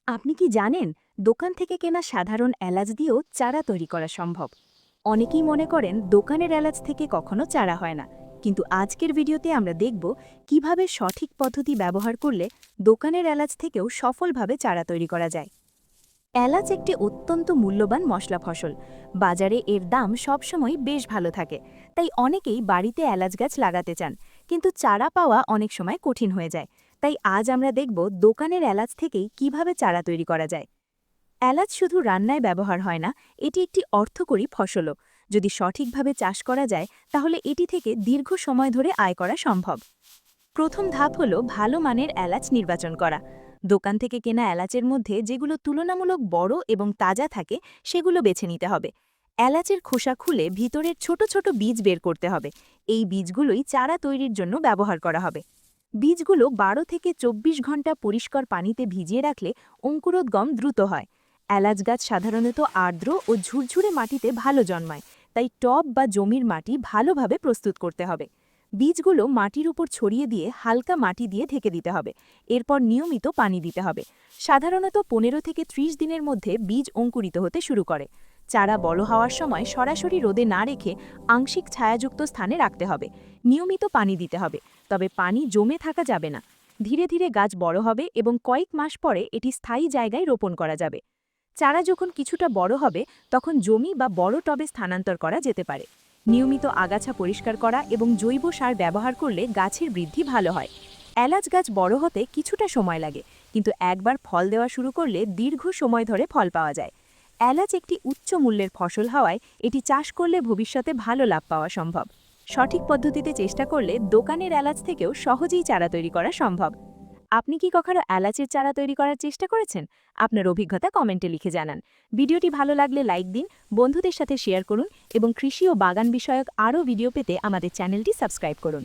আপনি কি জানেন দোকান থেকে কেনা সাধারণ এলাচ দিয়েও চারা তৈরি করা সম্ভব? অনেকেই মনে করেন দোকানের এলাচ থেকে কখনো চারা হয় না, কিন্তু আজকের ভিডিওতে আমরা দেখব কিভাবে সঠিক পদ্ধতি ব্যবহার করলে দোকানের এলাচ থেকেও সফলভাবে চারা তৈরি করা যায়। এলাচ একটি অত্যন্ত মূল্যবান মশলা ফসল। বাজারে এর দাম সবসময় বেশ ভালো থাকে, তাই অনেকেই বাড়িতে এলাচ গাছ লাগাতে চান, কিন্তু চারা পাওয়া অনেক সময় কঠিন হয়ে যায়। তাই আজ আমরা দেখব দোকানের এলাচ থেকেই কিভাবে চারা তৈরি করা যায়। এলাচ শুধু রান্নায় ব্যবহার হয় না, এটি একটি অর্থকরী ফসলও। যদি সঠিকভাবে চাষ করা যায় তাহলে এটি থেকে দীর্ঘ সময় ধরে আয় করা সম্ভব। প্রথম ধাপ হল ভালো মানের এলাচ নির্বাচন করা। দোকান থেকে কেনা এলাচের মধ্যে যেগুলো তুলনামূলক বড় এবং তাজা থাকে সেগুলো বেছে নিতে হবে। এলাচের খোসা খুলে ভিতরের ছোট ছোট বীজ বের করতে হবে। এই বীজগুলোই চারা তৈরির জন্য ব্যবহার করা হবে। বীজগুলো 12 থেকে 24 ঘন্টা পরিষ্কার পানিতে ভিজিয়ে রাখলে অঙ্কুরোদ্গম দ্রুত হয়। এলাচ গাছ সাধারণত আর্দ্র ও ঝুরঝুরে মাটিতে ভালো জন্মায়, তাই টব বা জমির মাটি ভালোভাবে প্রস্তুত করতে হবে। বীজগুলো মাটির উপর ছড়িয়ে দিয়ে হালকা মাটি দিয়ে ঢেকে দিতে হবে। এরপর নিয়মিত পানি দিতে হবে। সাধারণত 15 থেকে 30 দিনের মধ্যে বীজ অঙ্কুরিত হতে শুরু করে। চারা বড় হওয়ার সময় সরাসরি রোদে না রেখে আংশিক ছায়াযুক্ত স্থানে রাখতে হবে। নিয়মিত পানি দিতে হবে, তবে পানি জমে থাকা যাবে না। ধীরে ধীরে গাছ বড় হবে এবং কয়েক মাস পরে এটি স্থায়ী জায়গায় রোপণ করা যাবে। চারা যখন কিছুটা বড় হবে তখন জমি বা বড় টবে স্থানান্তর করা যেতে পারে। নিয়মিত আগাছা পরিষ্কার করা এবং জৈব সার ব্যবহার করলে গাছের বৃদ্ধি ভালো হয়। এলাচ গাছ বড় হতে কিছুটা সময় লাগে, কিন্তু একবার ফল দেওয়া শুরু করলে দীর্ঘ সময় ধরে ফল পাওয়া যায়। এলাচ একটি উচ্চ মূল্যের ফসল হওয়ায় এটি চাষ করলে ভবিষ্যতে ভালো লাভ পাওয়া সম্ভব। সঠিক পদ্ধতিতে চেষ্টা করলে দোকানের এলাচ থেকেও সহজেই চারা তৈরি করা সম্ভব। আপনি কি কখনো এলাচের চারা তৈরি করার চেষ্টা করেছেন? আপনার অভিজ্ঞতা কমেন্টে লিখে জানান। ভিডিওটি ভালো লাগলে লাইক দিন, বন্ধুদের সাথে শেয়ার করুন এবং কৃষি ও বাগান বিষয়ক আরও ভিডিও পেতে আমাদের চ্যানেলটি সাবস্ক্রাইব করুন।